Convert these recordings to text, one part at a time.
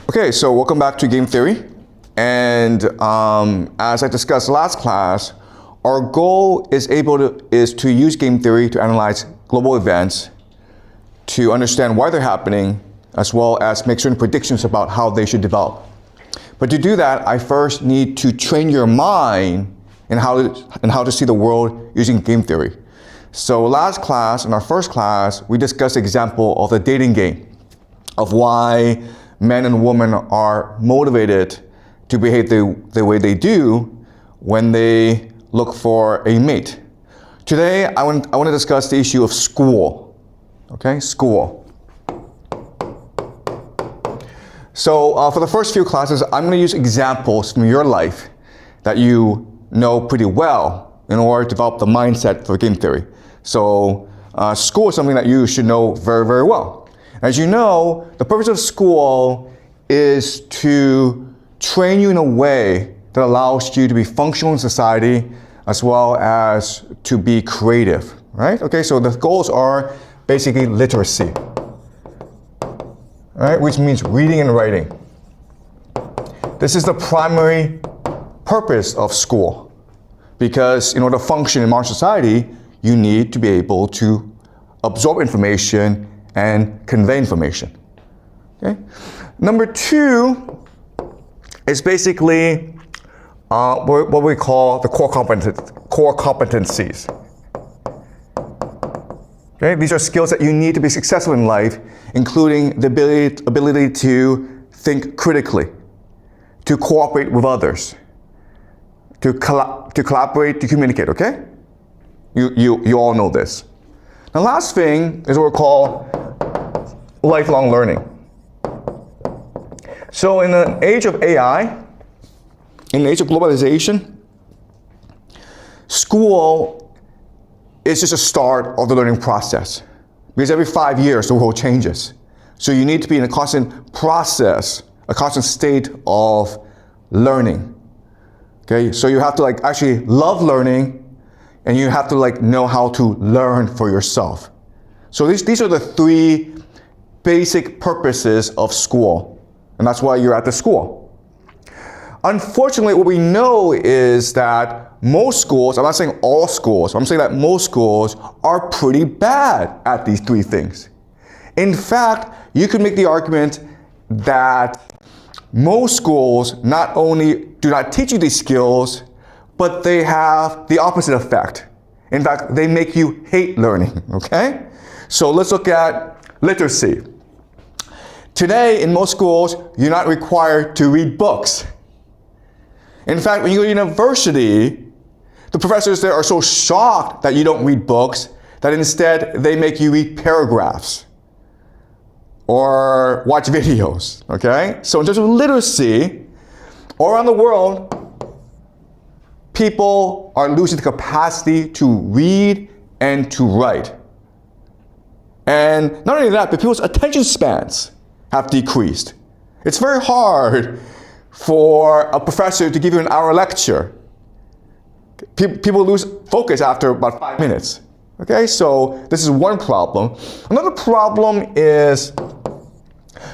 Okay, so welcome back to game theory. And as I discussed last class, our goal is to use game theory to analyze global events, to understand why they're happening, as well as make certain predictions about how they should develop. But to do that, I first need to train your mind in how to see the world using game theory. So last class, in our first class, we discussed the example of the dating game, of why men and women are motivated to behave the way they do when they look for a mate. Today, I want to discuss the issue of school. Okay, school. So for the first few classes, I'm going to use examples from your life that you know pretty well in order to develop the mindset for game theory. So school is something that you should know very, very well. As you know, the purpose of school is to train you in a way that allows you to be functional in society as well as to be creative, right? Okay, so the goals are basically literacy, right? Which means reading and writing. This is the primary purpose of school, because in order to function in modern society, you need to be able to absorb information and convey information. Okay? Number two is basically what we call the core competencies. Okay? These are skills that you need to be successful in life, including the ability to think critically, to cooperate with others, to collaborate, to communicate, okay? You all know this. The last thing is what we call lifelong learning. So in the age of AI, in the age of globalization, school is just a start of the learning process. Because every 5 years, the world changes. So you need to be in a constant process, a constant state of learning. Okay, so you have to actually love learning, and you have to know how to learn for yourself. So these are the three basic purposes of school, and that's why you're at the school. Unfortunately, what we know is that most schools, I'm not saying all schools, I'm saying that most schools are pretty bad at these three things. In fact, you could make the argument that most schools not only do not teach you these skills, but they have the opposite effect. In fact, they make you hate learning, okay? So let's look at literacy. Today, in most schools, you're not required to read books. In fact, when you go to university, the professors there are so shocked that you don't read books that instead they make you read paragraphs or watch videos, okay? So in terms of literacy, all around the world, people are losing the capacity to read and to write. And not only that, but people's attention spans have decreased. It's very hard for a professor to give you an hour lecture. People lose focus after about 5 minutes. Okay, so this is one problem. Another problem is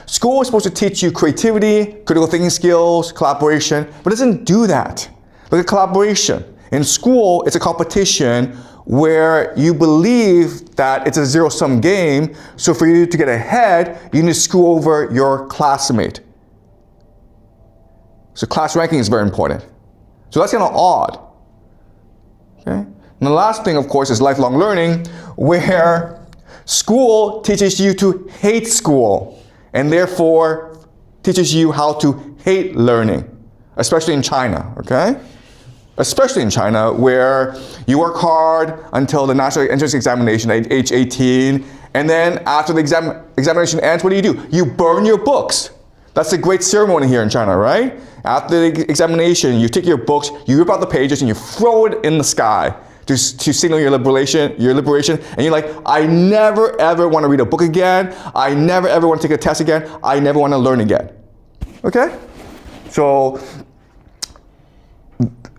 school is supposed to teach you creativity, critical thinking skills, collaboration, but it doesn't do that. Look at collaboration. In school, it's a competition where you believe that it's a zero-sum game, so for you to get ahead, you need to screw over your classmate. So class ranking is very important. So that's kind of odd. Okay? And the last thing, of course, is lifelong learning, where school teaches you to hate school, and therefore teaches you how to hate learning, especially in China, okay? Especially in China, where you work hard until the national entrance examination at age 18, and then after the examination ends, what do? You burn your books. That's a great ceremony here in China, right? After the examination, you take your books, you rip out the pages, and you throw it in the sky to signal your liberation, and you're like, I never ever want to read a book again, I never ever want to take a test again, I never want to learn again. Okay? So,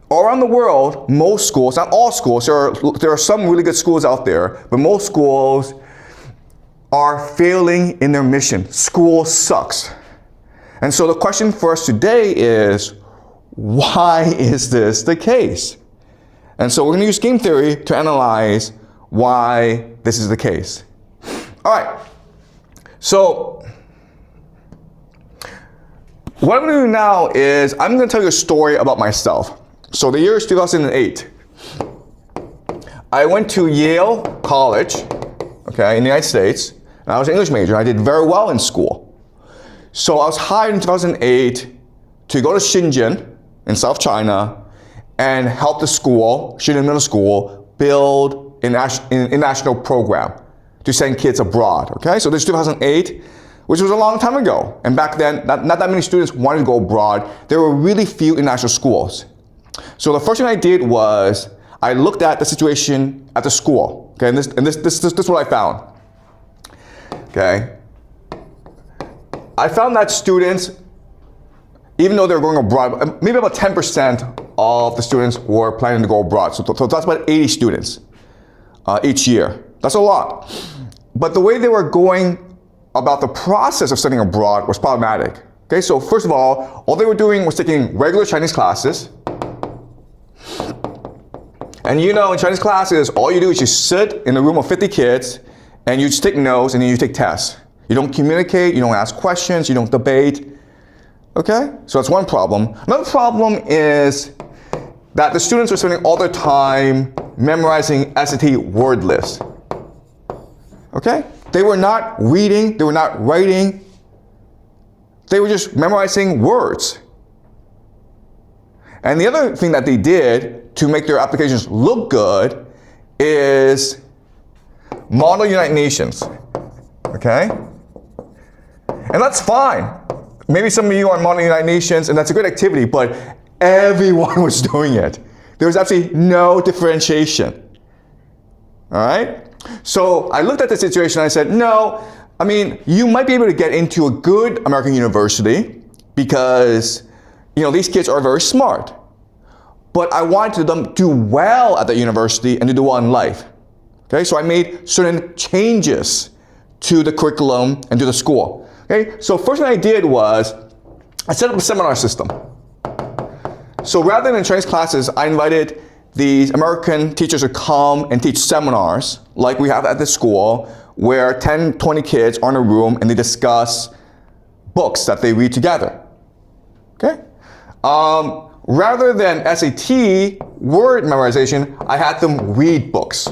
all around the world, most schools, not all schools, there are some really good schools out there, but most schools are failing in their mission. School sucks. And so the question for us today is, why is this the case? And so we're going to use game theory to analyze why this is the case. All right. So what I'm going to do now is I'm going to tell you a story about myself. So the year is 2008. I went to Yale College, okay, in the United States, and I was an English major. I did very well in school. So I was hired in 2008 to go to Shenzhen in South China and help the school, Shenzhen Middle School, build an international program to send kids abroad, okay? So this is 2008, which was a long time ago. And back then, not that many students wanted to go abroad. There were really few international schools. So the first thing I did was I looked at the situation at the school, okay? And this is what I found, okay? I found that students, even though they were going abroad, maybe about 10% of the students were planning to go abroad. So that's about 80 students each year. That's a lot. But the way they were going about the process of studying abroad was problematic. Okay, so first of all they were doing was taking regular Chinese classes. And you know, in Chinese classes, all you do is you sit in a room of 50 kids and you just take notes and then you take tests. You don't communicate, you don't ask questions, you don't debate. Okay, so that's one problem. Another problem is that the students were spending all their time memorizing SAT word lists. Okay, they were not reading, they were not writing, they were just memorizing words. And the other thing that they did to make their applications look good is model United Nations. Okay, and that's fine. Maybe some of you are modeling United Nations, and that's a good activity, but everyone was doing it. There was absolutely no differentiation. All right? So I looked at the situation and I said, no, I mean, you might be able to get into a good American university because, you know, these kids are very smart. But I wanted them to do well at the university and to do well in life. Okay? So I made certain changes to the curriculum and to the school. Okay, so first thing I did was I set up a seminar system. So rather than Chinese classes, I invited these American teachers to come and teach seminars like we have at this school where 10, 20 kids are in a room and they discuss books that they read together. Okay? Rather than SAT word memorization, I had them read books.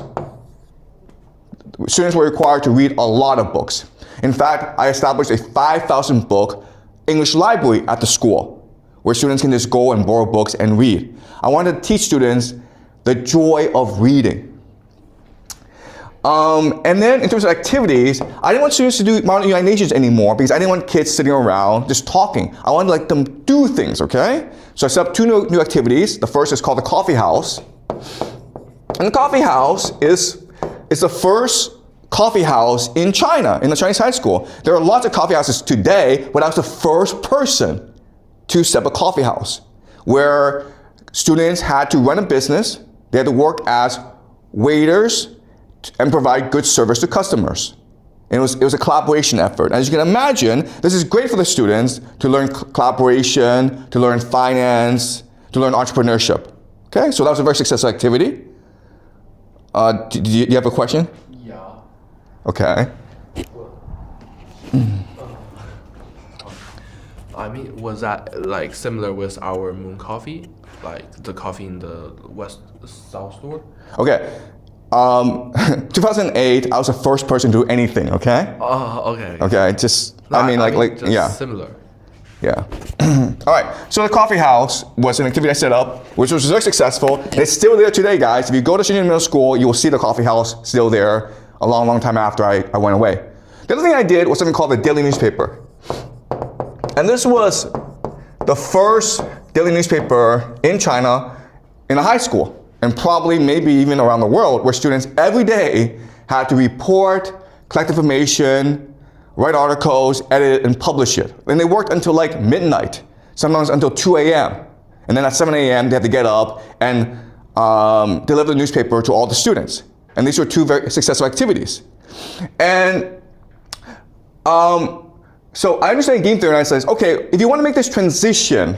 Students were required to read a lot of books. In fact, I established a 5,000 book English library at the school where students can just go and borrow books and read. I wanted to teach students the joy of reading. And then in terms of activities, I didn't want students to do model United Nations anymore because I didn't want kids sitting around just talking. I wanted to let them do things, okay? So I set up two new activities. The first is called the Coffee House. And the Coffee House is the first coffee house in China, in the Chinese high school. There are lots of coffee houses today, but I was the first person to set up a coffee house where students had to run a business. They had to work as waiters and provide good service to customers. And it was a collaboration effort. As you can imagine, this is great for the students to learn collaboration, to learn finance, to learn entrepreneurship. Okay, so that was a very successful activity. Do you have a question? Okay. I mean, was that like similar with our Moon Coffee, like the coffee in the South store? Okay. 2008, I was the first person to do anything. Okay. Oh, okay. Okay. Just, I mean, just yeah. Similar. Yeah. All right. So the coffee house was an activity I set up, which was very successful. It's still there today, guys. If you go to Shenzhen Middle School, you will see the coffee house still there a long, long time after I went away. The other thing I did was something called the daily newspaper. And this was the first daily newspaper in China in a high school, and probably maybe even around the world, where students every day had to report, collect information, write articles, edit it, and publish it. And they worked until like midnight, sometimes until 2 a.m. And then at 7 a.m. they had to get up and deliver the newspaper to all the students. And these were two very successful activities. And So I understand game theory, and I says, okay, if you want to make this transition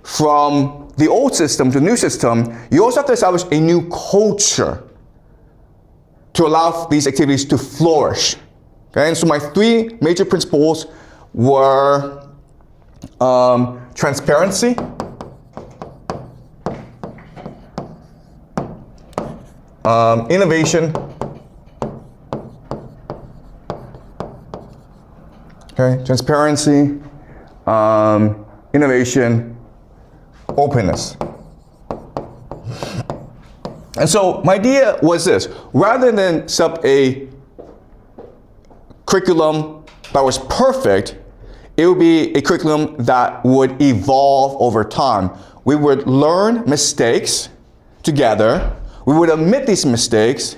from the old system to the new system, you also have to establish a new culture to allow these activities to flourish. Okay, and so my three major principles were transparency, innovation, okay, transparency, innovation, openness. And so my idea was this: rather than set up a curriculum that was perfect, it would be a curriculum that would evolve over time. We would learn mistakes together, we would admit these mistakes,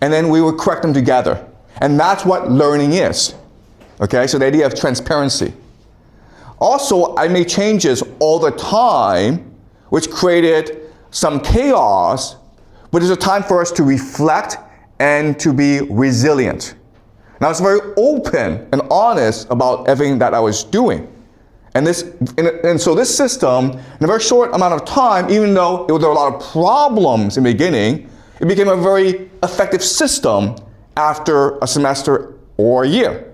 and then we would correct them together. And that's what learning is. Okay, so the idea of transparency. Also, I made changes all the time, which created some chaos, but there's a time for us to reflect and to be resilient. And I was very open and honest about everything that I was doing. And so this system, in a very short amount of time, even though there were a lot of problems in the beginning, it became a very effective system after a semester or a year.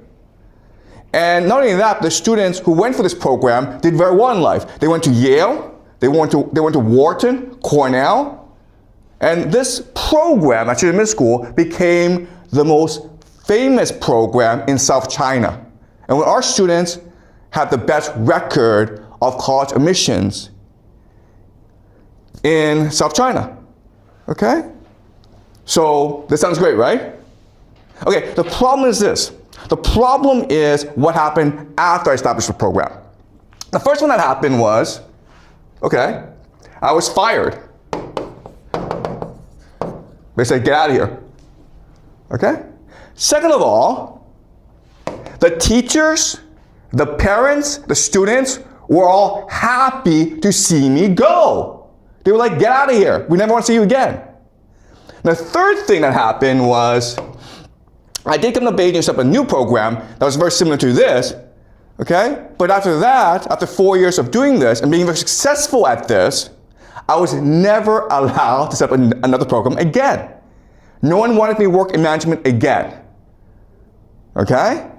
And not only that, the students who went for this program did very well in life. They went to Yale, they went to Wharton, Cornell, and this program at Middle School became the most famous program in South China. And when our students had the best record of college admissions in South China. Okay? So this sounds great, right? Okay, the problem is this. The problem is what happened after I established the program. The first one that happened was, okay, I was fired. They said, get out of here. Okay? Second of all, the teachers, the parents, the students were all happy to see me go. They were like, get out of here. We never want to see you again. And the third thing that happened was I did come to Beijing and set up a new program that was very similar to this. Okay? But after that, after 4 years of doing this and being very successful at this, I was never allowed to set up another program again. No one wanted me to work in management again. Okay?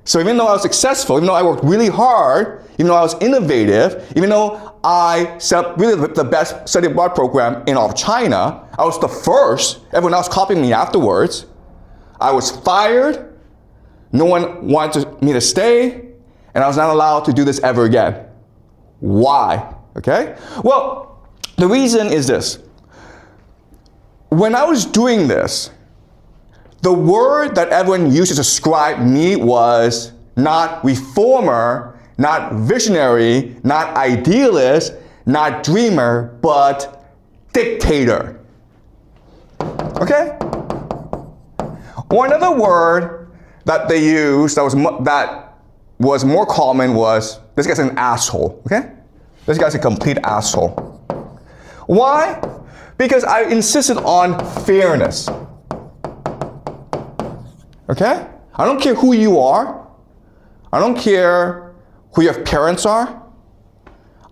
So even though I was successful, even though I worked really hard, even though I was innovative, even though I set up really the best study abroad program in all of China, I was the first, everyone else copying me afterwards, I was fired, no one wanted me to stay, and I was not allowed to do this ever again. Why? Okay? Well, the reason is this. When I was doing this, the word that everyone used to describe me was not reformer, not visionary, not idealist, not dreamer, but dictator. Okay? Or another word that they used that was more common was, this guy's an asshole. Okay? This guy's a complete asshole. Why? Because I insisted on fairness. Okay? I don't care who you are. I don't care who your parents are.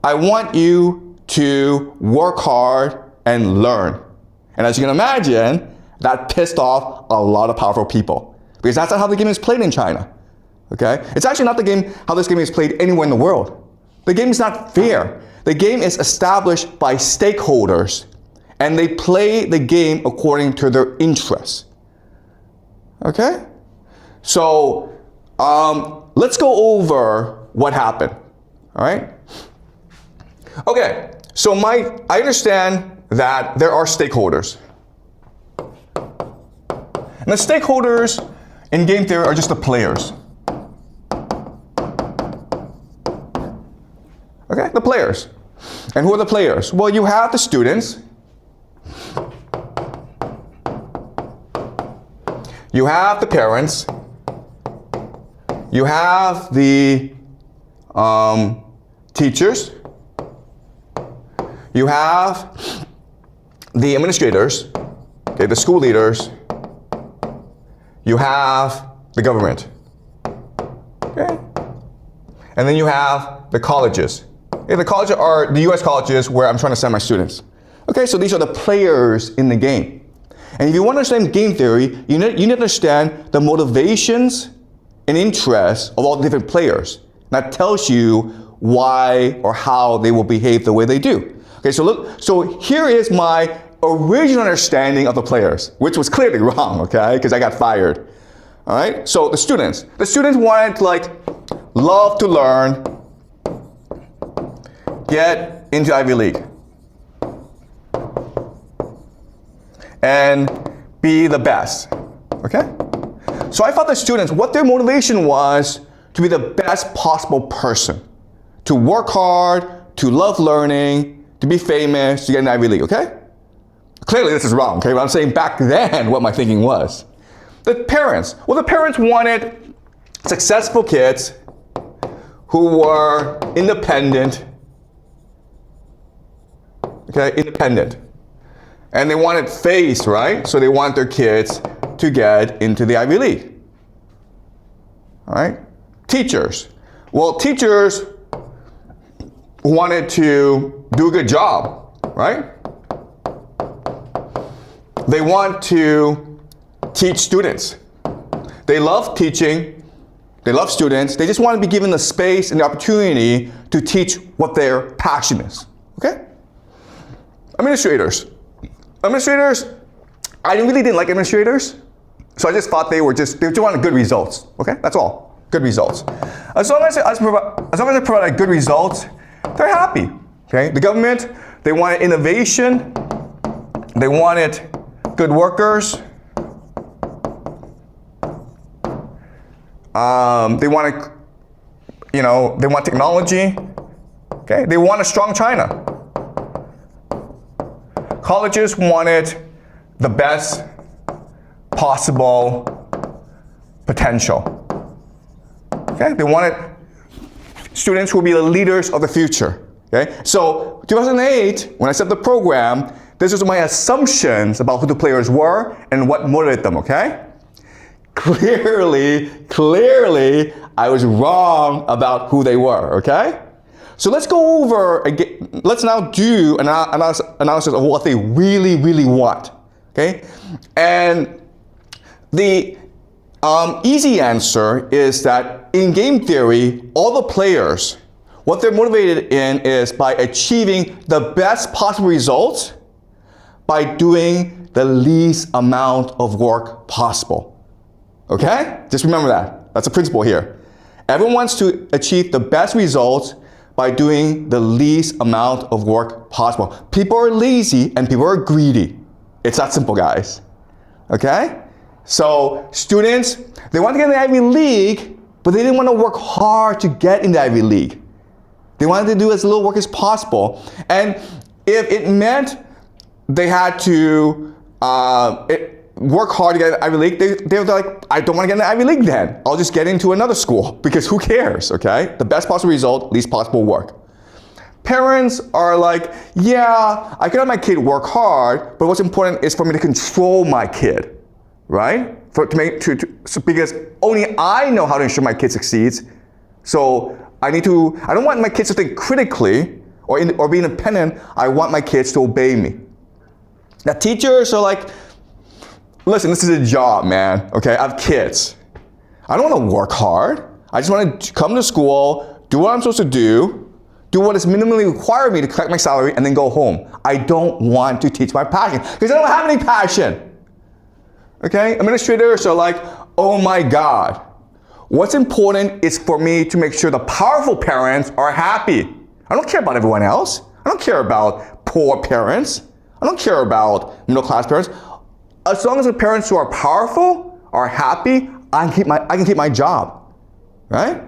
I want you to work hard and learn. And as you can imagine, that pissed off a lot of powerful people. Because that's not how the game is played in China. Okay? It's actually not how this game is played anywhere in the world. The game is not fair. The game is established by stakeholders, and they play the game according to their interests. Okay? So, let's go over what happened. All right? Okay, so I understand that there are stakeholders. And the stakeholders in game theory are just the players. Okay, the players. And who are the players? Well, you have the students. You have the parents. You have the teachers. You have the administrators, okay, the school leaders. You have the government. Okay? And then you have the colleges. Okay, the colleges are the US colleges where I'm trying to send my students. Okay, so these are the players in the game. And if you want to understand game theory, you need to understand the motivations and interests of all the different players. And that tells you why or how they will behave the way they do. Okay, so look, so here is my original understanding of the players, which was clearly wrong, okay, because I got fired. All right, so the students wanted to like love to learn, get into Ivy League, and be the best, okay? So I thought the students, what their motivation was to be the best possible person, to work hard, to love learning, to be famous, to get an Ivy League, okay? Clearly this is wrong, okay? But I'm saying back then what my thinking was. The parents wanted successful kids who were independent, okay, independent. And they wanted face, right? So they want their kids to get into the Ivy League. All right? Teachers. Well, teachers wanted to do a good job, right? They want to teach students. They love teaching. They love students. They just want to be given the space and the opportunity to teach what their passion is. Okay? Administrators, I really didn't like administrators, so I just thought they just wanted good results. Okay, that's all. Good results. As long as I provided good results, they're happy. Okay, the government, they wanted innovation, they wanted good workers, they wanted, they want technology. Okay, they want a strong China. Colleges wanted the best possible potential. Okay, they wanted students who will be the leaders of the future. Okay, so 2008, when I set the program, this was my assumptions about who the players were and what motivated them. Okay, clearly, I was wrong about who they were. Okay. So let's go over again. Let's now do an analysis of what they really want. Okay, and the easy answer is that in game theory, all the players, what they're motivated in is by achieving the best possible results by doing the least amount of work possible. Okay, just remember that. That's a principle here. Everyone wants to achieve the best results by doing the least amount of work possible. People are lazy and people are greedy. It's that simple, guys. Okay? So students, they want to get in the Ivy League, but they didn't want to work hard to get in the Ivy League. They wanted to do as little work as possible. And if it meant they had to work hard to get in the Ivy League, they're like, I don't want to get in the Ivy League then. I'll just get into another school because who cares, okay? The best possible result, least possible work. Parents are like, yeah, I can have my kid work hard, but what's important is for me to control my kid, right? Because only I know how to ensure my kid succeeds. So I don't want my kids to think critically or be independent. I want my kids to obey me. Now teachers are like, listen, this is a job, man, okay? I have kids. I don't want to work hard. I just want to come to school, do what I'm supposed to do what is minimally required of me to collect my salary, and then go home. I don't want to teach my passion because I don't have any passion. Okay? Administrators are like, oh my God. What's important is for me to make sure the powerful parents are happy. I don't care about everyone else. I don't care about poor parents. I don't care about middle-class parents. As long as the parents who are powerful are happy, I can keep my job, right?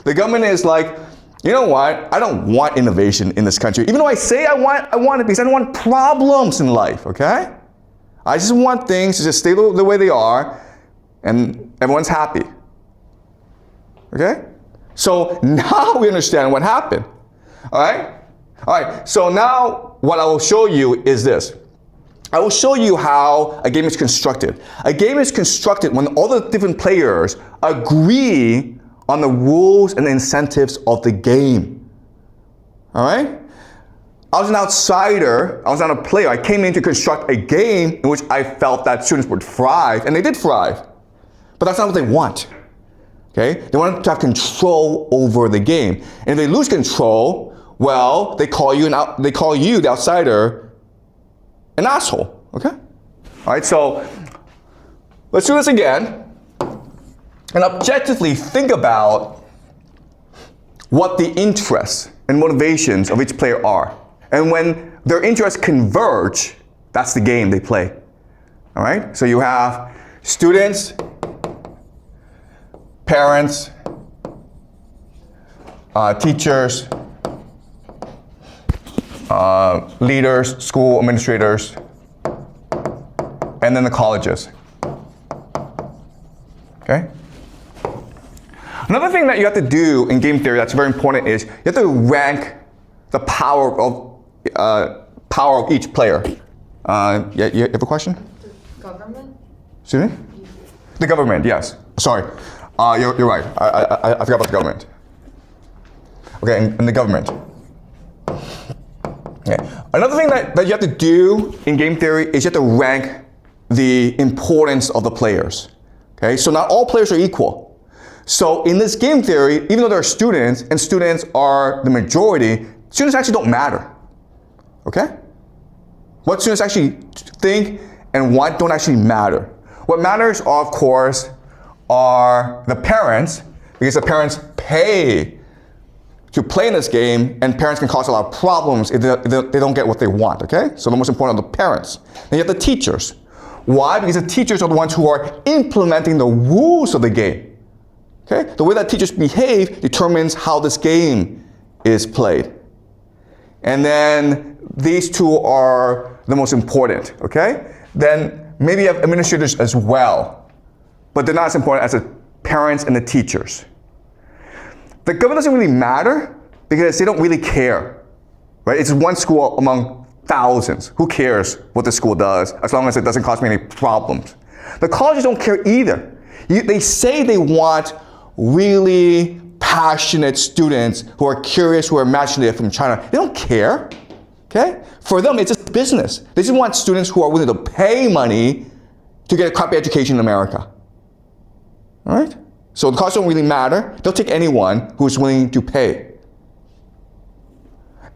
The government is like, you know what? I don't want innovation in this country. Even though I say I want it because I don't want problems in life, okay? I just want things to just stay the way they are and everyone's happy, okay? So now we understand what happened, all right? All right, so now what I will show you is this. I will show you how a game is constructed. A game is constructed when all the different players agree on the rules and incentives of the game. All right? I was an outsider, I was not a player. I came in to construct a game in which I felt that students would thrive, and they did thrive. But that's not what they want. Okay? They want to have control over the game. And if they lose control, well, they call you, the outsider, an asshole. Okay? All right, so let's do this again and objectively think about what the interests and motivations of each player are. And when their interests converge, that's the game they play. All right? So you have students, parents, teachers, leaders, school administrators, and then the colleges. Okay? Another thing that you have to do in game theory that's very important is you have to rank the power of each player. Yeah, you have a question? The government? Excuse me? The government, yes. Sorry. You're right. I forgot about the government. Okay, and the government. Okay. Another thing that you have to do in game theory is you have to rank the importance of the players. Okay, so not all players are equal. So in this game theory, even though there are students, and students are the majority, students actually don't matter. Okay? What students actually think and want don't actually matter. What matters, of course, are the parents, because the parents pay to play in this game, and parents can cause a lot of problems if they don't get what they want, okay? So the most important are the parents. Then you have the teachers. Why? Because the teachers are the ones who are implementing the rules of the game, okay? The way that teachers behave determines how this game is played. And then these two are the most important, okay? Then maybe you have administrators as well, but they're not as important as the parents and the teachers. The government doesn't really matter because they don't really care, right? It's one school among thousands. Who cares what the school does as long as it doesn't cause me any problems? The colleges don't care either. They say they want really passionate students who are curious, who are imaginative from China. They don't care, okay? For them, it's just business. They just want students who are willing to pay money to get a crappy education in America, all right? So the costs don't really matter. They'll take anyone who is willing to pay.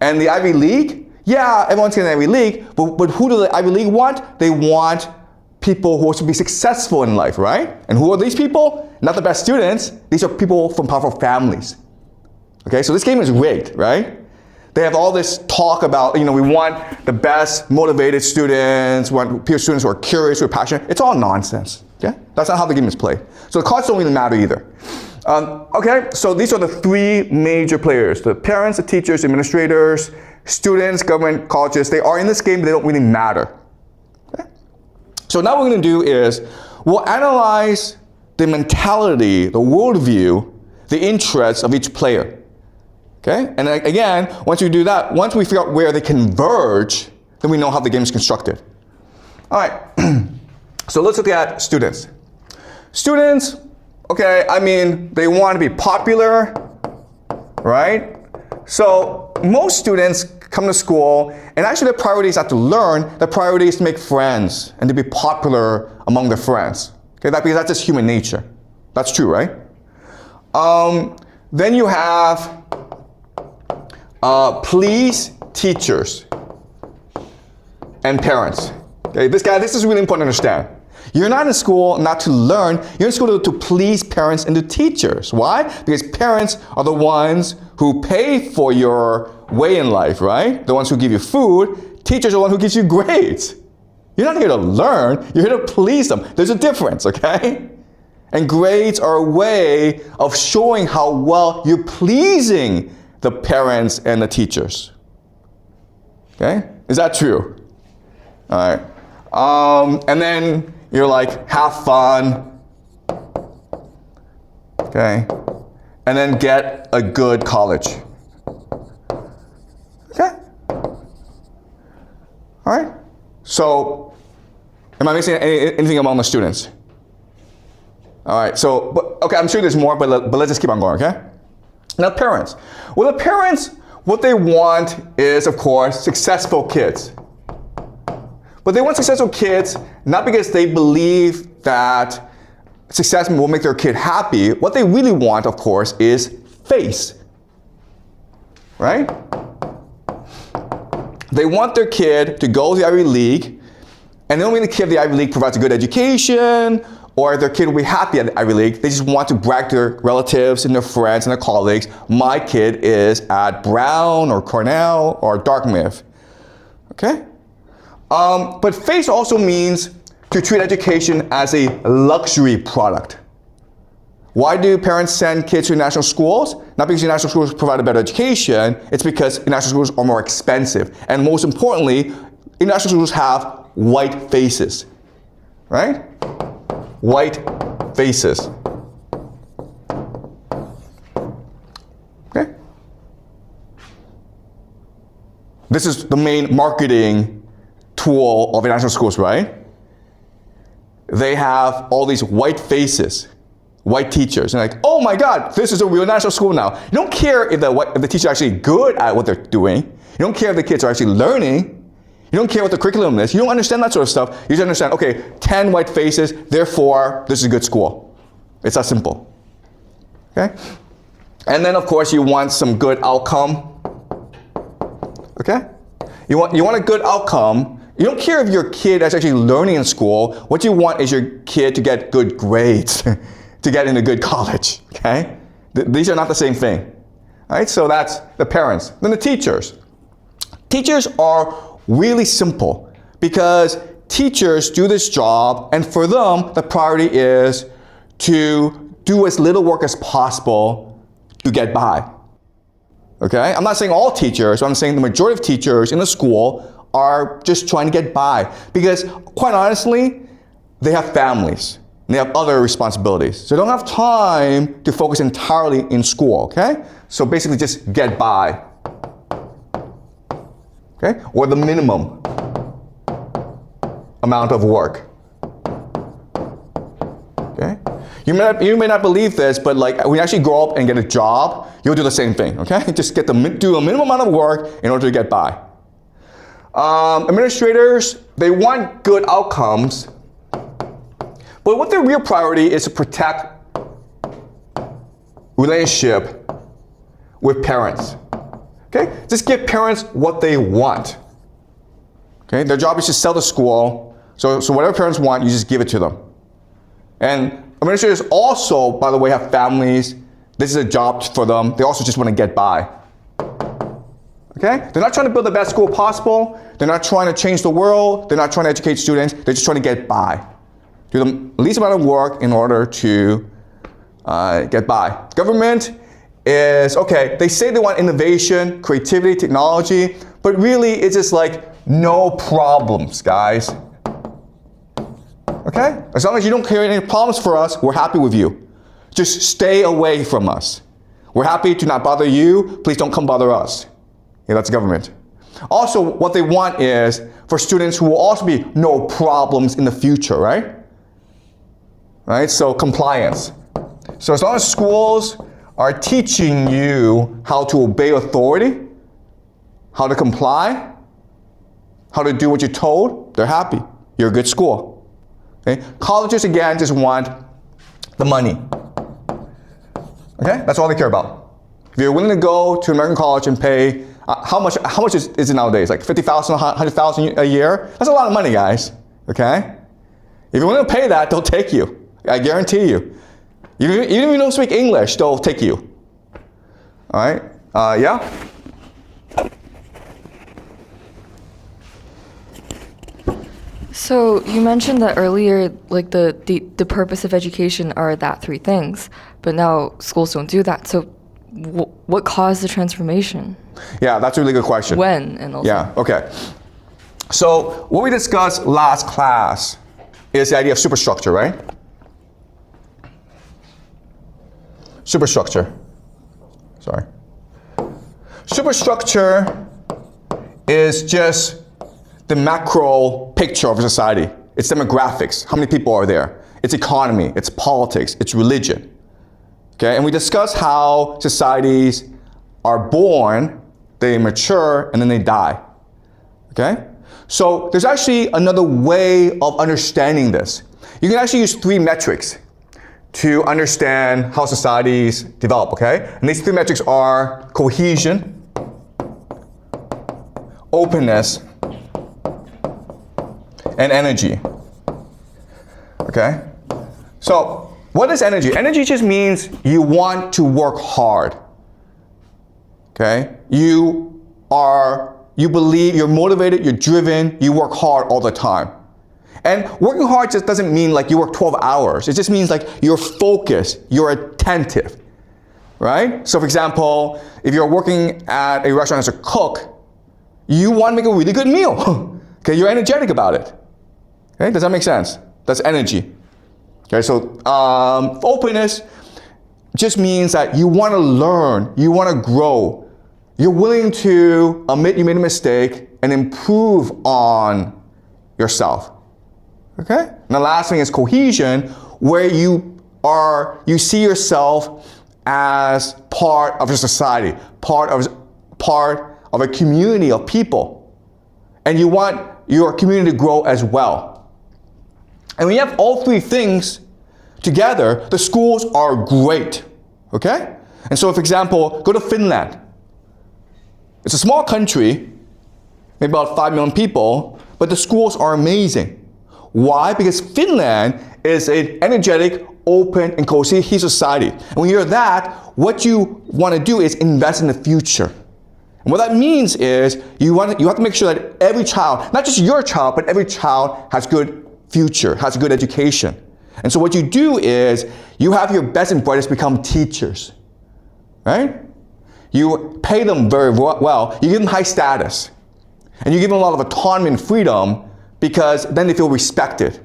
And the Ivy League, yeah, everyone's getting an Ivy League, but who do the Ivy League want? They want people who are to be successful in life, right? And who are these people? Not the best students. These are people from powerful families. Okay, so this game is rigged, right? They have all this talk about, we want the best motivated students, we want peer students who are curious, who are passionate. It's all nonsense, okay? That's not how the game is played. So the cards don't really matter either. Okay, so these are the three major players: the parents, the teachers, the administrators, students, government, colleges. They are in this game, but they don't really matter. Okay? So now what we're gonna do is, we'll analyze the mentality, the worldview, the interests of each player. Okay? And again, once we do that, once we figure out where they converge, then we know how the game is constructed. All right, so let's look at students. Students, okay, they want to be popular, right? So most students come to school, and actually their priority is not to learn, their priority is to make friends and to be popular among their friends. Okay, because that's just human nature. That's true, right? Then you have please teachers and parents. Okay, this is really important to understand. You're not in school not to learn, you're in school to please parents and to teachers. Why? Because parents are the ones who pay for your way in life, right? The ones who give you food. Teachers are the ones who gives you grades. You're not here to learn, you're here to please them. There's a difference, okay? And grades are a way of showing how well you're pleasing the parents and the teachers. Okay? Is that true? All right. And then you're like, have fun. Okay? And then get a good college. Okay? All right? So, am I missing anything among the students? All right, so, but okay, I'm sure there's more, but let's just keep on going, okay? Now, parents. Well, the parents, what they want is, of course, successful kids. But they want successful kids not because they believe that success will make their kid happy. What they really want, of course, is face. Right? They want their kid to go to the Ivy League, and they don't mean the kid of the Ivy League provides a good education, or their kid will be happy at the Ivy League. They just want to brag to their relatives and their friends and their colleagues, my kid is at Brown or Cornell or Dartmouth. Okay? But face also means to treat education as a luxury product. Why do parents send kids to national schools? Not because national schools provide a better education, it's because national schools are more expensive. And most importantly, national schools have white faces, right? White faces. Okay? This is the main marketing tool of national schools, right? They have all these white faces, white teachers, and like, oh my God, this is a real national school now. You don't care if the teacher is actually good at what they're doing. You don't care if the kids are actually learning. You don't care what the curriculum is. You don't understand that sort of stuff. You just understand, okay, 10 white faces, therefore, this is a good school. It's that simple. Okay? And then, of course, you want some good outcome. Okay? You want a good outcome. You don't care if your kid is actually learning in school. What you want is your kid to get good grades, to get into good college. Okay? These are not the same thing. All right? So that's the parents. Then the teachers. Teachers are really simple because teachers do this job, and for them, the priority is to do as little work as possible to get by. Okay? I'm not saying all teachers, but I'm saying the majority of teachers in the school are just trying to get by because, quite honestly, they have families. And they have other responsibilities. So they don't have time to focus entirely in school, okay? So basically just get by. Okay? Or the minimum amount of work. Okay? You may not believe this, but like when you actually grow up and get a job, you'll do the same thing, okay? Just do a minimum amount of work in order to get by. Administrators, they want good outcomes, but what their real priority is to protect relationship with parents. Okay? Just give parents what they want. Okay? Their job is to sell the school, so whatever parents want, you just give it to them. And administrators also, by the way, have families. This is a job for them. They also just want to get by. Okay? They're not trying to build the best school possible. They're not trying to change the world. They're not trying to educate students. They're just trying to get by. Do the least amount of work in order to get by. Government is, okay, they say they want innovation, creativity, technology, but really it's just like no problems, guys. Okay? As long as you don't create any problems for us, we're happy with you. Just stay away from us. We're happy to not bother you. Please don't come bother us. Yeah, that's government. Also, what they want is for students who will also be no problems in the future, right? Right? So compliance. So as long as schools are teaching you how to obey authority, how to comply, how to do what you're told, they're happy. You're a good school. Okay? Colleges, again, just want the money. Okay? That's all they care about. If you're willing to go to an American college and pay, how much is it nowadays? Like $50,000, $100,000 a year? That's a lot of money, guys. Okay? If you're willing to pay that, they'll take you. I guarantee you. Even if you don't speak English, they'll take you. All right? Yeah? So you mentioned that earlier, like the purpose of education are that three things, but now schools don't do that. So what caused the transformation? Yeah, that's a really good question. When and also. Yeah, okay. So what we discussed last class is the idea of superstructure, right? Superstructure. Sorry. Superstructure is just the macro picture of a society. It's demographics. How many people are there? It's economy. It's politics. It's religion. Okay, and we discussed how societies are born, they mature, and then they die. Okay? So there's actually another way of understanding this. You can actually use 3 metrics to understand how societies develop, okay? And these 3 metrics are cohesion, openness, and energy. Okay? So what is energy? Energy just means you want to work hard. Okay? You believe, you're motivated, you're driven, you work hard all the time. And working hard just doesn't mean like you work 12 hours. It just means like you're focused, you're attentive, right? So for example, if you're working at a restaurant as a cook, you want to make a really good meal. Okay, you're energetic about it. Okay, does that make sense? That's energy. Okay, so openness just means that you want to learn, you want to grow. You're willing to admit you made a mistake and improve on yourself. Okay? And the last thing is cohesion, where you see yourself as part of a society, part of a community of people. And you want your community to grow as well. And when you have all 3 things together, the schools are great. Okay? And so, for example, go to Finland. It's a small country, maybe about 5 million people, but the schools are amazing. Why? Because Finland is an energetic, open, and cohesive society. And when you're that, what you want to do is invest in the future. And what that means is you have to make sure that every child, not just your child, but every child has good future, has good education. And so what you do is you have your best and brightest become teachers, right? You pay them very well. You give them high status. And you give them a lot of autonomy and freedom because then they feel respected.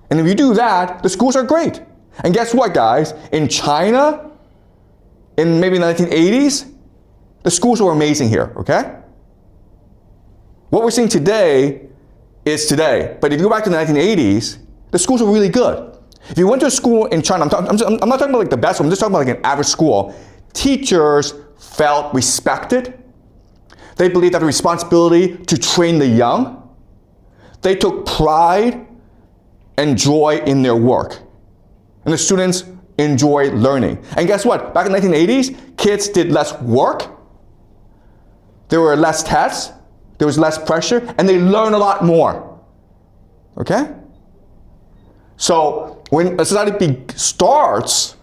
And if you do that, the schools are great. And guess what, guys? In China, in maybe the 1980s, the schools were amazing here, okay? What we're seeing today is today. But if you go back to the 1980s, the schools were really good. If you went to a school in China, I'm not talking about like the best one, I'm just talking about like an average school. Teachers felt respected. They believed they had a responsibility to train the young. They took pride and joy in their work. And the students enjoy learning. And guess what? Back in the 1980s, kids did less work. There were less tests. There was less pressure. And they learned a lot more. Okay? So when a society starts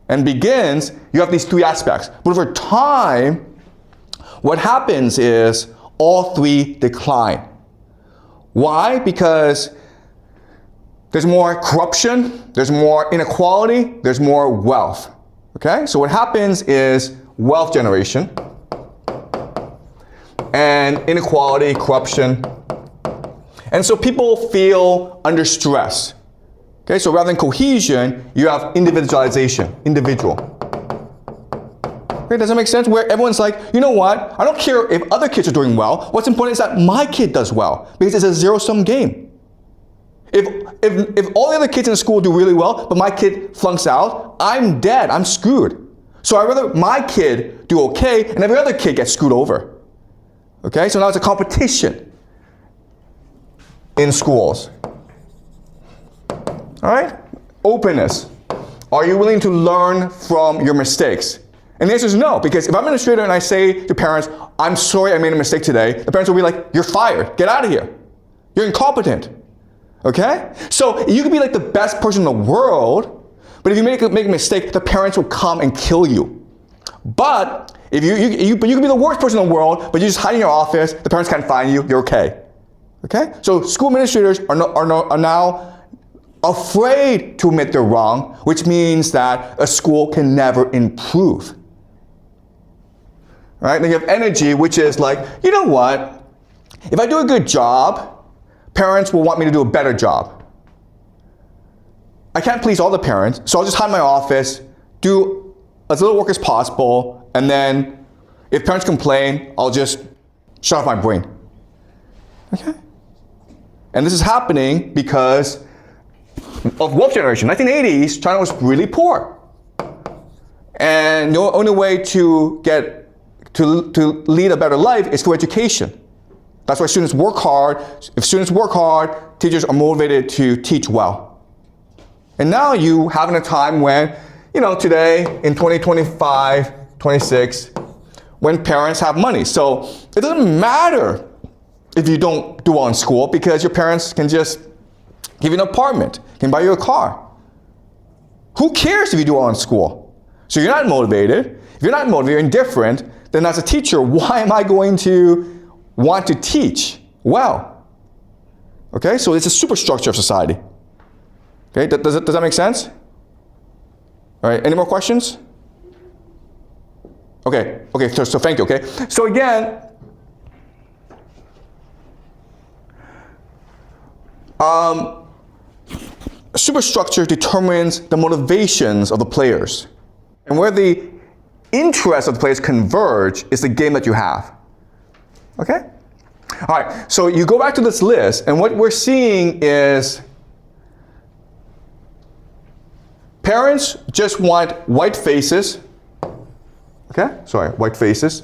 and begins, you have these 3 aspects. But over time, what happens is all 3 decline. Why? Because there's more corruption, there's more inequality, there's more wealth. Okay? So what happens is wealth generation and inequality, corruption. And so people feel under stress. Okay, so rather than cohesion, you have individualization, individual. Okay, does that make sense? Where everyone's like, you know what? I don't care if other kids are doing well. What's important is that my kid does well, because it's a zero-sum game. If all the other kids in the school do really well, but my kid flunks out, I'm dead, I'm screwed. So I'd rather my kid do okay, and every other kid gets screwed over. Okay, so now it's a competition in schools. All right? Openness. Are you willing to learn from your mistakes? And the answer is no, because if I'm an administrator and I say to parents, I'm sorry I made a mistake today, the parents will be like, you're fired, get out of here. You're incompetent. Okay? So you could be like the best person in the world, but if you make a mistake, the parents will come and kill you. But if you could be the worst person in the world, but you just hide in your office, the parents can't find you, you're okay. Okay? So school administrators are now afraid to admit they're wrong, which means that a school can never improve. Right? Then you have energy, which is like, you know what? If I do a good job, parents will want me to do a better job. I can't please all the parents, so I'll just hide in my office, do as little work as possible, and then if parents complain, I'll just shut off my brain. Okay? And this is happening because of wealth generation. 1980s, China was really poor. And the only way to lead a better life is through education. That's why students work hard. If students work hard, teachers are motivated to teach well. And now you having a time when, today in 2025, 26, when parents have money. So it doesn't matter if you don't do well in school because your parents can just give you an apartment, can buy you a car. Who cares if you do well in school? So you're not motivated. If you're not motivated, you're indifferent, then as a teacher, why am I going to want to teach well? Okay, so it's a superstructure of society. Okay, does that make sense? All right, any more questions? Okay, so thank you, okay? So again, superstructure determines the motivations of the players. And where the interests of the players converge is the game that you have. Okay? All right, so you go back to this list, and what we're seeing is parents just want white faces. Okay? Sorry, white faces.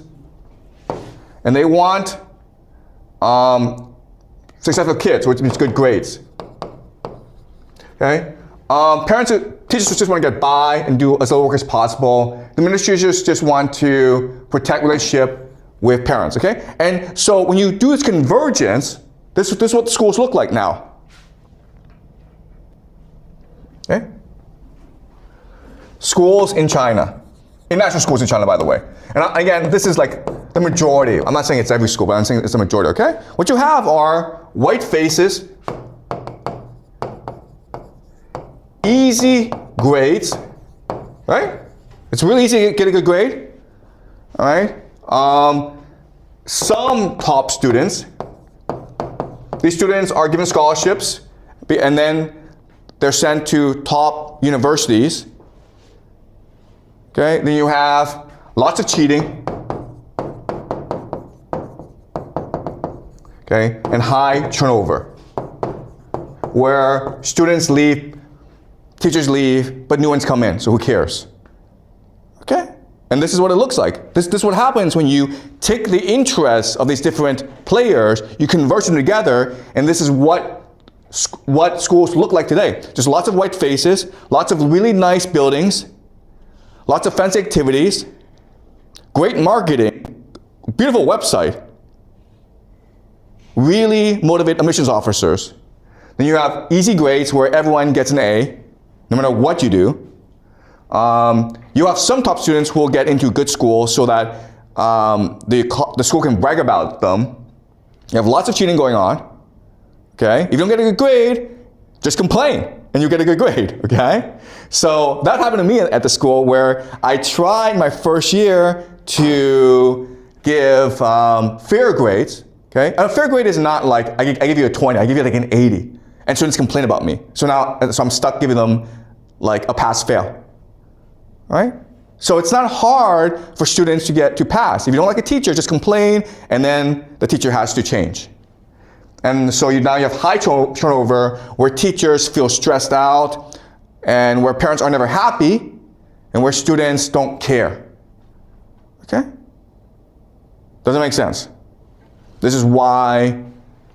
And they want successful kids, which means good grades. Okay? Teachers just want to get by and do as little work as possible. The administrators just want to protect relationship with parents, okay? And so when you do this convergence, this is what the schools look like now. Okay? Schools in China. International schools in China, by the way. And again, this is like the majority. I'm not saying it's every school, but I'm saying it's the majority, okay? What you have are white faces, easy grades, right? It's really easy to get a good grade, all right? Some top students, these students are given scholarships, and then they're sent to top universities, okay? Then you have lots of cheating, okay? And high turnover, where students leave, teachers leave, but new ones come in, so who cares? Okay? And this is what it looks like. This is what happens when you take the interests of these different players, you converge them together, and this is what schools look like today. Just lots of white faces, lots of really nice buildings, lots of fancy activities, great marketing, beautiful website, really motivate admissions officers. Then you have easy grades where everyone gets an A, no matter what you do. You have some top students who will get into good schools so that the school can brag about them. You have lots of cheating going on. Okay? If you don't get a good grade, just complain and you get a good grade. Okay? So that happened to me at the school where I tried my first year to give fair grades. Okay? And a fair grade is not like I give you a 20, I give you like an 80. And students complain about me. So I'm stuck giving them like a pass-fail. Right? So it's not hard for students to get to pass. If you don't like a teacher, just complain, and then the teacher has to change. And so now you have high turnover, where teachers feel stressed out, and where parents are never happy, and where students don't care. Okay? Does it make sense? This is why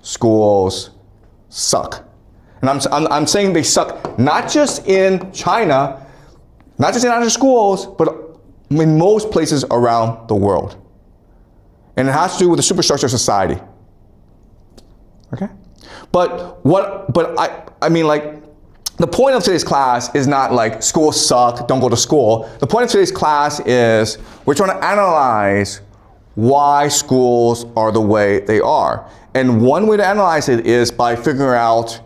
schools suck. And I'm saying they suck not just in China, not just in other schools, but in most places around the world. And it has to do with the superstructure of society. Okay? But I mean, like, the point of today's class is not like schools suck, don't go to school. The point of today's class is we're trying to analyze why schools are the way they are. And one way to analyze it is by figuring out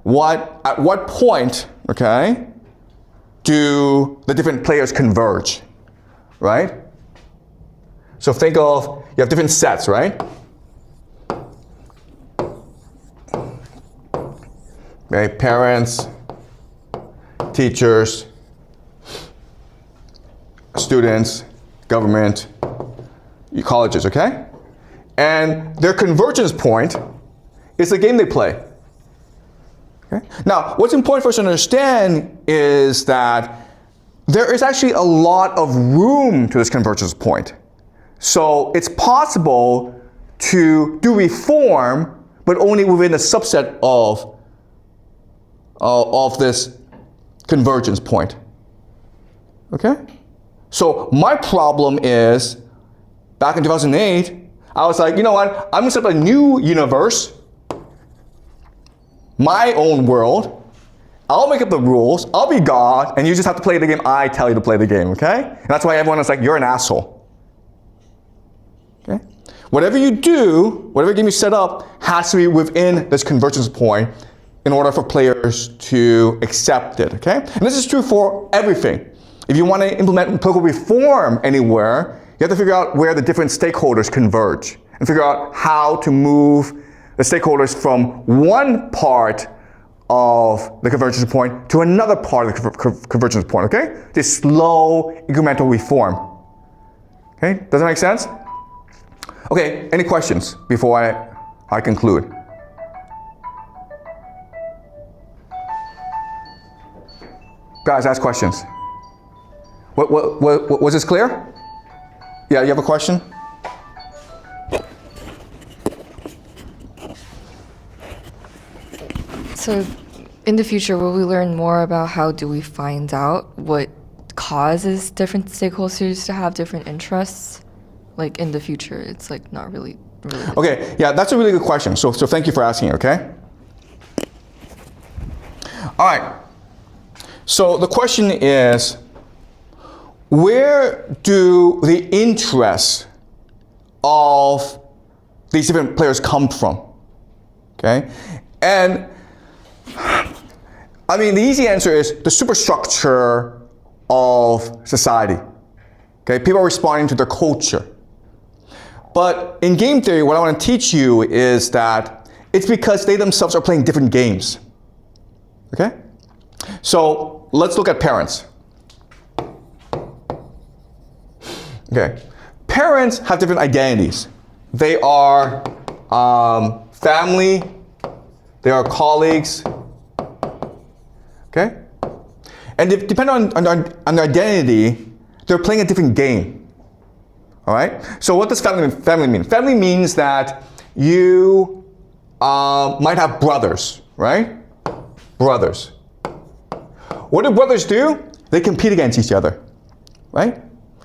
at what point, okay, do the different players converge, right? So think of, you have different sets, right? Okay, parents, teachers, students, government, colleges, okay? And their convergence point is the game they play. Okay? Now, what's important for us to understand is that there is actually a lot of room to this convergence point. So it's possible to do reform, but only within a subset of this convergence point. Okay? So my problem is, back in 2008, I was like, you know what? I'm gonna set up a new universe, my own world. I'll make up the rules, I'll be God, and you just have to play the game I tell you to play the game, okay? And that's why everyone is like, you're an asshole. Okay? Whatever you do, whatever game you set up, has to be within this convergence point in order for players to accept it, okay? And this is true for everything. If you want to implement political reform anywhere, you have to figure out where the different stakeholders converge and figure out how to move the stakeholders from one part of the convergence point to another part of the convergence point, okay? This slow, incremental reform. Okay, does that make sense? Okay, any questions before I conclude? Guys, ask questions. Was this clear? Yeah, you have a question? So in the future, will we learn more about how do we find out what causes different stakeholders to have different interests? Like in the future, it's like not really. Okay, yeah, that's a really good question. So thank you for asking, okay? All right. So the question is, where do the interests of these different players come from? Okay? And I mean, the easy answer is the superstructure of society. Okay? People are responding to their culture. But in game theory, what I want to teach you is that it's because they themselves are playing different games. Okay? So let's look at parents. Okay. Parents have different identities. They are family, they are colleagues. Okay? And depending on their identity, they're playing a different game. All right? So what does family mean? Family means that you might have brothers, right? Brothers. What do brothers do? They compete against each other, right?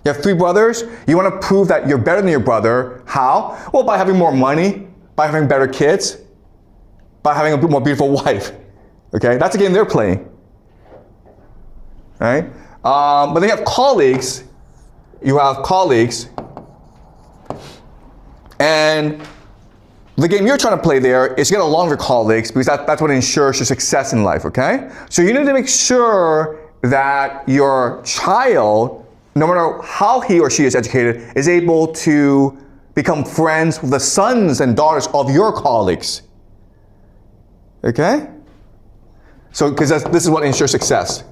You have 3 brothers. You want to prove that you're better than your brother. How? Well, by having more money, by having better kids, by having a more beautiful wife. Okay? That's a game they're playing. Right? But then you have colleagues. You have colleagues. And the game you're trying to play there is to get along with your colleagues because that's what ensures your success in life, okay? So you need to make sure that your child, no matter how he or she is educated, is able to become friends with the sons and daughters of your colleagues. Okay? So, because this is what ensures success.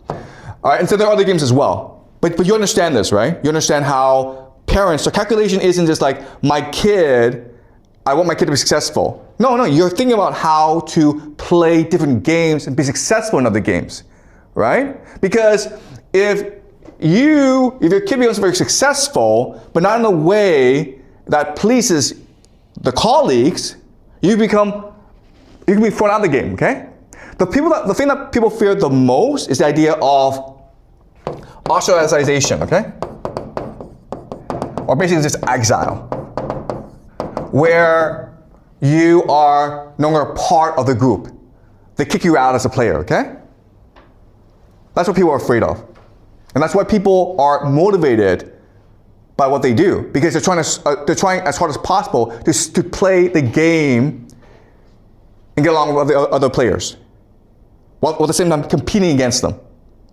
All right, and so there are other games as well. But you understand this, right? You understand how parents, so calculation isn't just like, I want my kid to be successful. No, you're thinking about how to play different games and be successful in other games, right? Because if your kid becomes very successful, but not in a way that pleases the colleagues, you can be thrown out of the game, okay? The thing that people fear the most is the idea of ostracization, okay? Or basically just exile, where you are no longer part of the group. They kick you out as a player, okay? That's what people are afraid of. And that's why people are motivated by what they do, because they're trying as hard as possible to play the game and get along with the other players, while at the same time competing against them.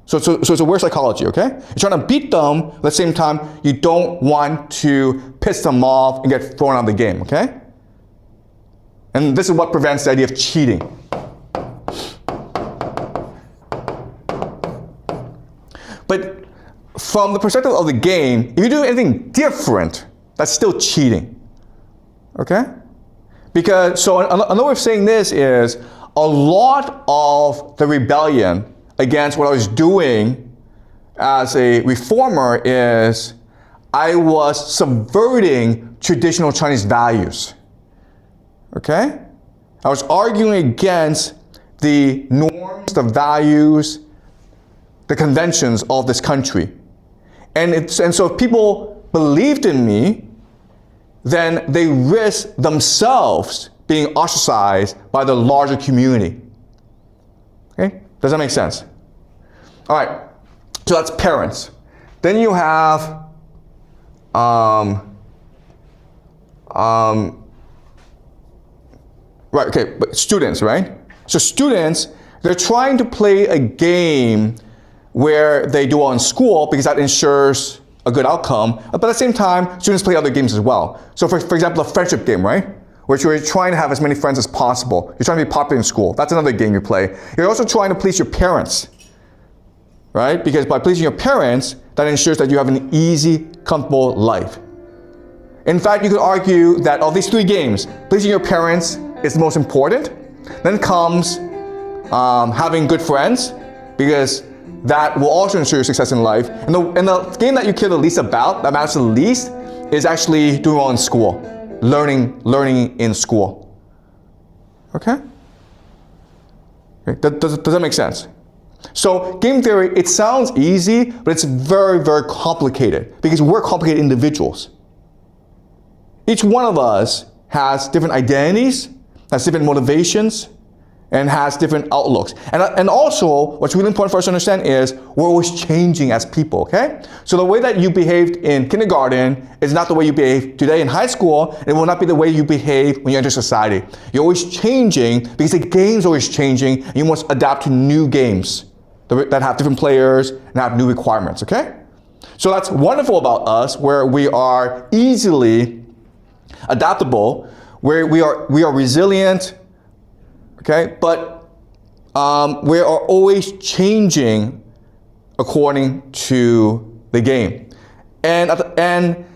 So it's a weird psychology, okay? You're trying to beat them, at the same time, you don't want to piss them off and get thrown out of the game, okay? And this is what prevents the idea of cheating. But from the perspective of the game, if you do anything different, that's still cheating, okay? Because, so another way of saying this is, a lot of the rebellion against what I was doing as a reformer is I was subverting traditional Chinese values. Okay? I was arguing against the norms, the values, the conventions of this country. And so if people believed in me, then they risk themselves being ostracized by the larger community. Okay? Does that make sense? All right. So that's parents. Then you have right, okay, but students, right? So students, they're trying to play a game where they do well in school because that ensures a good outcome. But at the same time, students play other games as well. So for example, a friendship game, right? Which you're trying to have as many friends as possible. You're trying to be popular in school. That's another game you play. You're also trying to please your parents, right? Because by pleasing your parents, that ensures that you have an easy, comfortable life. In fact, you could argue that of these three games, pleasing your parents is the most important. Then comes having good friends, because that will also ensure your success in life. And the game that you care the least about, that matters the least, is actually doing well in school, learning in school. Okay? Does that make sense? So game theory, it sounds easy, but it's very, very complicated because we're complicated individuals. Each one of us has different identities, has different motivations, and has different outlooks. And also, what's really important for us to understand is we're always changing as people, okay? So the way that you behaved in kindergarten is not the way you behave today in high school, and it will not be the way you behave when you enter society. You're always changing because the game's always changing, and you must adapt to new games that have different players and have new requirements, okay? So that's wonderful about us, where we are easily adaptable, where we are resilient, okay? But we are always changing according to the game. And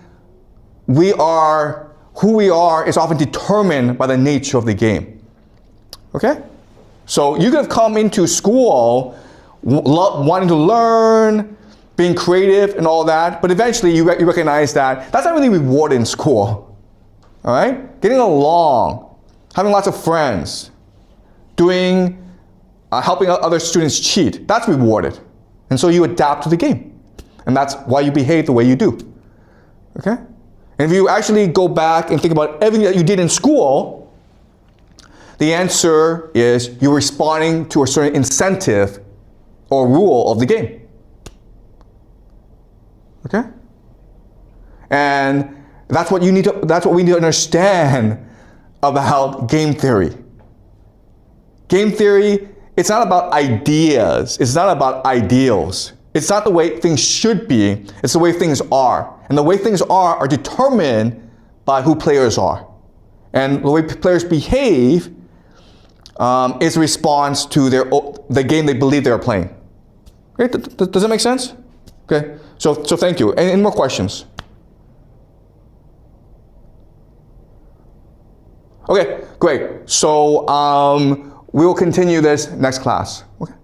we are, who we are is often determined by the nature of the game, okay? So you could have come into school wanting to learn, being creative and all that, but eventually you recognize that that's not really rewarded in school, all right? Getting along, having lots of friends, doing, helping other students cheat, that's rewarded. And so you adapt to the game. And that's why you behave the way you do, okay? And if you actually go back and think about everything that you did in school, the answer is you're responding to a certain incentive or rule of the game, okay? And that's what we need to understand about game theory. Game theory, it's not about ideas, it's not about ideals. It's not the way things should be, it's the way things are. And the way things are determined by who players are. And the way players behave is a response to the game they believe they're playing. Okay, does that make sense? Okay, so thank you. Any more questions? Okay, great. So we will continue this next class. Okay.